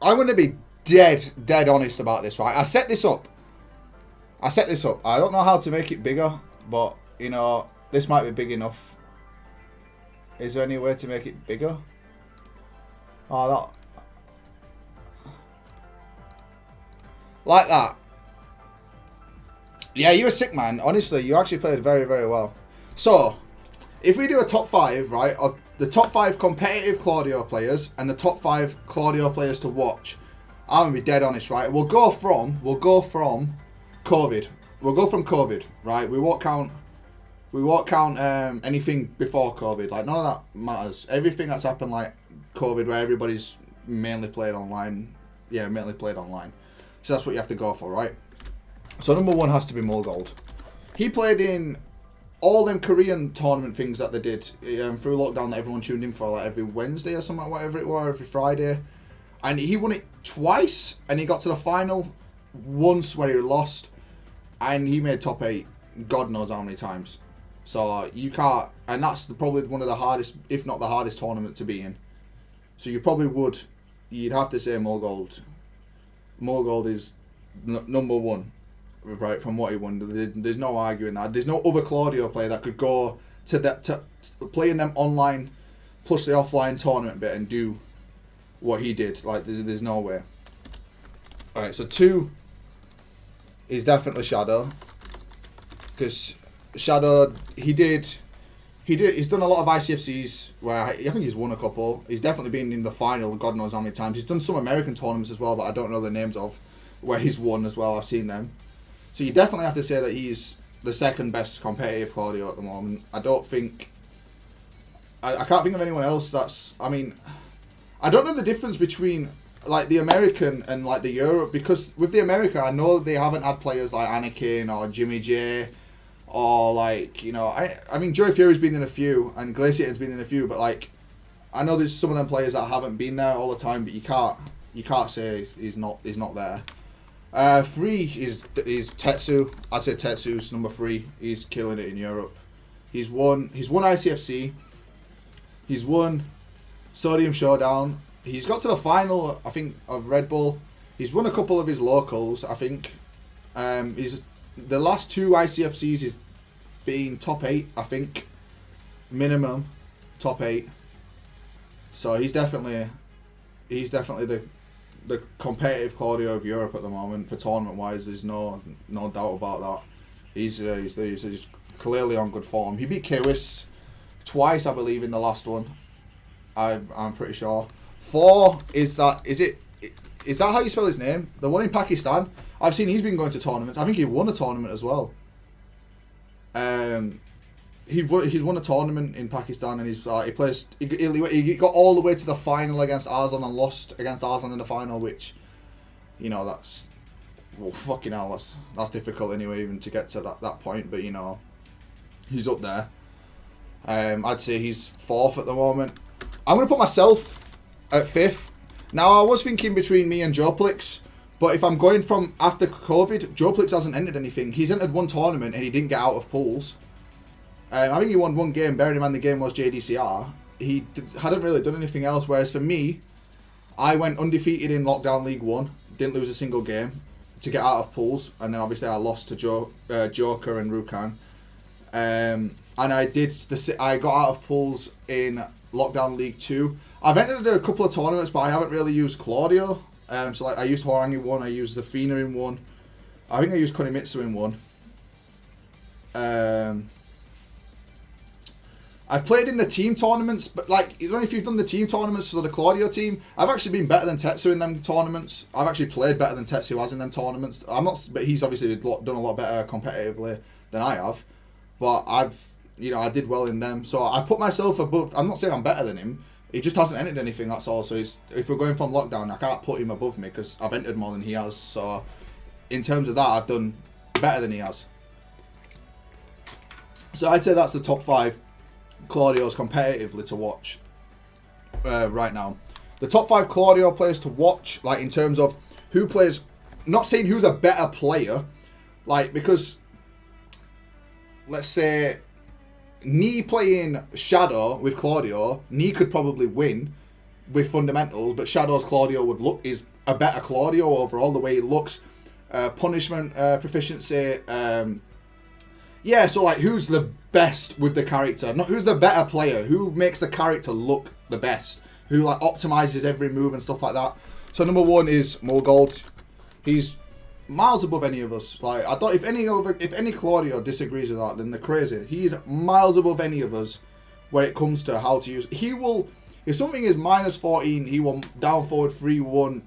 I'm going to be dead honest about this, right? I set this up. I don't know how to make it bigger, but, you know, this might be big enough. Is there any way to make it bigger? Oh, that... Like that. Yeah, you were sick, man. Honestly, you actually played very, very well. So, if we do a top 5, right, of the top 5 competitive Claudio players and the top 5 Claudio players to watch, I'm going to be dead honest, right? We'll go from COVID. We'll go from COVID, right? We won't count anything before COVID. Like, none of that matters. Everything that's happened, like COVID, where everybody's mainly played online. Yeah, mainly played online. So that's what you have to go for, right? So number 1 has to be Mogold. He played in all them Korean tournament things that they did through lockdown that everyone tuned in for, like every Wednesday or something, whatever it was, every Friday. And he won it twice, and he got to the final once where he lost, and he made top 8 God knows how many times. So you can't, and that's probably one of the hardest, if not the hardest tournament to be in. So you'd have to say Mogold. Mogold is number 1. Right, from what he won, there's no arguing that. There's no other Claudio player that could go to that to playing them online plus the offline tournament bit and do what he did. Like, there's no way. All right, so 2 is definitely Shadow, because Shadow he's done a lot of ICFCs where I think he's won a couple. He's definitely been in the final God knows how many times. He's done some American tournaments as well, but I don't know the names of where he's won as well. I've seen them. So you definitely have to say that he's the second best competitive Claudio at the moment. I can't think of anyone else that's... I mean, I don't know the difference between like the American and like the Europe, because with the American, I know they haven't had players like Anakin or Jimmy J or like, you know, I mean, Joey Fury's been in a few and Glaciator's been in a few, but like, I know there's some of them players that haven't been there all the time, but you can't say he's not there. 3 is Tetsu. I'd say Tetsu's number 3. He's killing it in Europe. He's won ICFC. He's won Sodium Showdown. He's got to the final, I think, of Red Bull. He's won a couple of his locals, I think. He's the last 2 ICFCs is being top 8, I think, minimum top 8. So he's definitely the competitive Claudio of Europe at the moment for tournament wise. There's no doubt about that. He's clearly on good form. He beat Kewis twice, I believe, in the last one. I'm pretty sure. 4 is that how you spell his name? The one in Pakistan. I've seen he's been going to tournaments. I think he won a tournament as well. He's won a tournament in Pakistan, and he got all the way to the final against Arslan and lost against Arslan in the final, which, you know, that's, well, fucking hell, that's difficult anyway, even to get to that point, but, you know, he's up there. I'd say he's 4th at the moment. I'm going to put myself at 5th. Now, I was thinking between me and Joplix, but if I'm going from after COVID, Joplix hasn't entered anything. He's entered 1 tournament and he didn't get out of pools. I think he won 1 game, bearing in mind the game was JDCR. He hadn't really done anything else, whereas for me, I went undefeated in Lockdown League 1, didn't lose a single game to get out of pools, and then obviously I lost to Joker and Rukan. And I got out of pools in Lockdown League 2. I've entered a couple of tournaments, but I haven't really used Claudio. So like I used Horangi in 1, I used Zafina in 1. I think I used Kunimitsu in 1. I've played in the team tournaments, but like, I don't know if you've done the team tournaments for the Claudio team. I've actually been better than Tetsu in them tournaments. I've actually played better than Tetsu has in them tournaments. But he's obviously done a lot better competitively than I have. But I did well in them. So I put myself above. I'm not saying I'm better than him. He just hasn't entered anything, that's all. So if we're going from lockdown, I can't put him above me because I've entered more than he has. So in terms of that, I've done better than he has. So I'd say that's the top 5 Claudios competitively to watch right now. The top 5 Claudio players to watch, like in terms of who plays, not saying who's a better player, like, because let's say Ni playing Shadow with Claudio, Ni could probably win with fundamentals, but Shadow's Claudio a better Claudio overall, the way he looks, punishment proficiency. Yeah, so like, who's the best with the character? Not who's the better player, who makes the character look the best, who like optimizes every move and stuff like that. So number 1 is Mogold. He's miles above any of us. Like, I don't, if any Claudio disagrees with that, then they're crazy. He's miles above any of us when it comes to how to use. He will, if something is -14, he will down forward 3-1.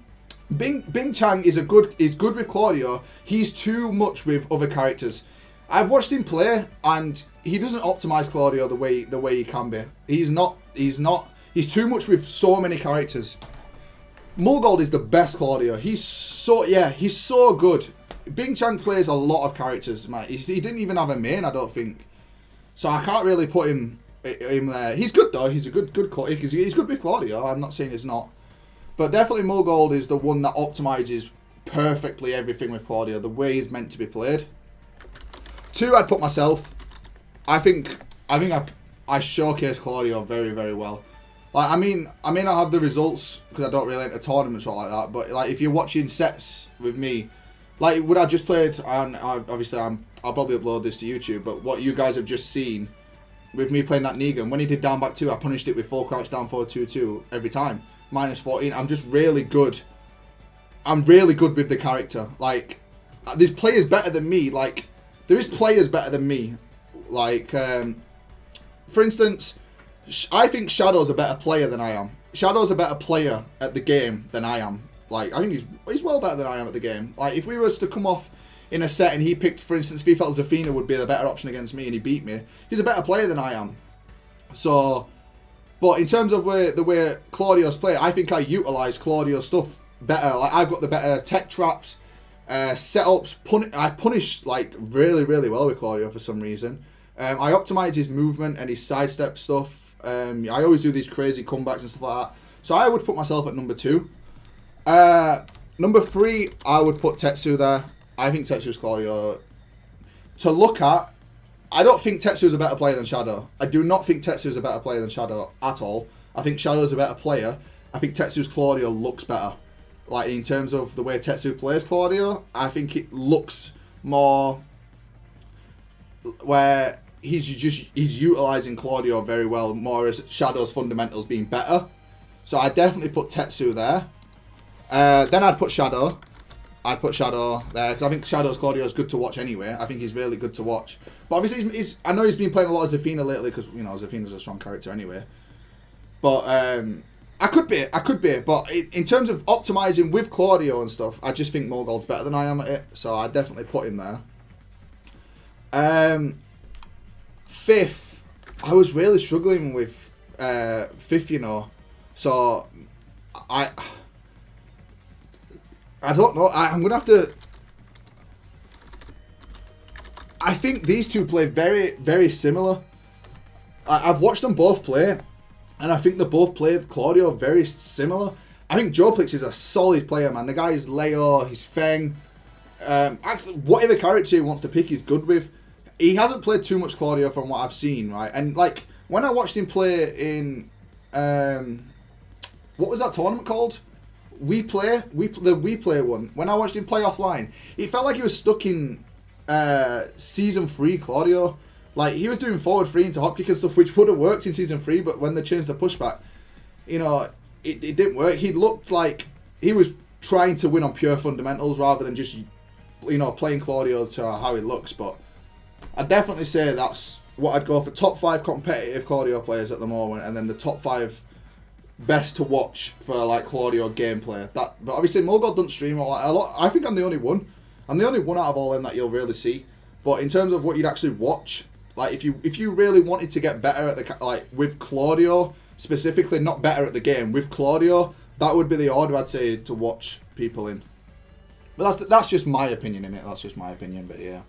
Bing Chang is good with Claudio. He's too much with other characters. I've watched him play, and he doesn't optimize Claudio the way he can be. He's too much with so many characters. Mogold is the best Claudio. He's so good. Bing Chang plays a lot of characters, man. He didn't even have a main, I don't think. So I can't really put him there. He's good though. He's a good Claudio. He's good with Claudio. I'm not saying he's not. But definitely Mogold is the one that optimizes perfectly everything with Claudio, the way he's meant to be played. 2, I'd put myself. I think I showcase Claudio very, very well. Like, I mean, I may not have the results because I don't really enter tournaments or like that. But like, if you're watching sets with me, like what I just played, and obviously I'll probably upload this to YouTube. But what you guys have just seen with me playing that Negan, when he did down back 2, I punished it with full crouch down forward 2-2 every time. -14. I'm just really good. I'm really good with the character. Like, there's players better than me. Like, there is players better than me. Like, for instance, I think Shadow's a better player than I am. Shadow's a better player at the game than I am. Like, I think he's well better than I am at the game. Like, if we was to come off in a set and he picked, for instance, if he felt Zafina would be the better option against me and he beat me, he's a better player than I am. So, but in terms of the way Claudio's play, I think I utilise Claudio's stuff better. Like, I've got the better tech traps, setups. I punish like really, really well with Claudio for some reason. I optimise his movement and his sidestep stuff. I always do these crazy comebacks and stuff like that. So I would put myself at number 2. Number 3, I would put Tetsu there. I think Tetsu's Claudio. To look at, I don't think Tetsu's a better player than Shadow. I do not think Tetsu's a better player than Shadow at all. I think Shadow's a better player. I think Tetsu's Claudio looks better. Like, in terms of the way Tetsu plays Claudio, I think it looks more where he's utilising Claudio very well, more as Shadow's fundamentals being better. So I definitely put Tetsu there. Then I'd put Shadow. I'd put Shadow there because I think Shadow's Claudio is good to watch anyway. I think he's really good to watch. But obviously, I know he's been playing a lot of Zafina lately because, you know, Zafina's a strong character anyway. But I could be. But in terms of optimizing with Claudio and stuff, I just think Mogold's better than I am at it. So I definitely put him there. 5th, I was really struggling with 5th, you know. So I don't know. I'm gonna have to. I think these two play very, very similar. I've watched them both play, and I think they both play Claudio very similar. I think Joplix is a solid player, man. The guy is Leo, he's Feng. Actually, whatever character he wants to pick, he's good with. He hasn't played too much Claudio from what I've seen, right? And like when I watched him play in, what was that tournament called? the We Play one. When I watched him play offline, it felt like he was stuck in season 3 Claudio. Like, he was doing forward 3 into hop kick and stuff, which would have worked in season 3, but when they changed the pushback, you know, it didn't work. He looked like he was trying to win on pure fundamentals rather than just, you know, playing Claudio to how he looks. But I'd definitely say that's what I'd go for. Top 5 competitive Claudio players at the moment, and then the top 5 best to watch for like Claudio gameplay. But obviously Mogold doesn't stream a lot. I think I'm the only one. I'm the only one out of all them that you'll really see. But in terms of what you'd actually watch, like if you really wanted to get better at the like with Claudio specifically, not better at the game with Claudio, that would be the order I'd say to watch people in. But that's just my opinion in it. That's just my opinion. But yeah.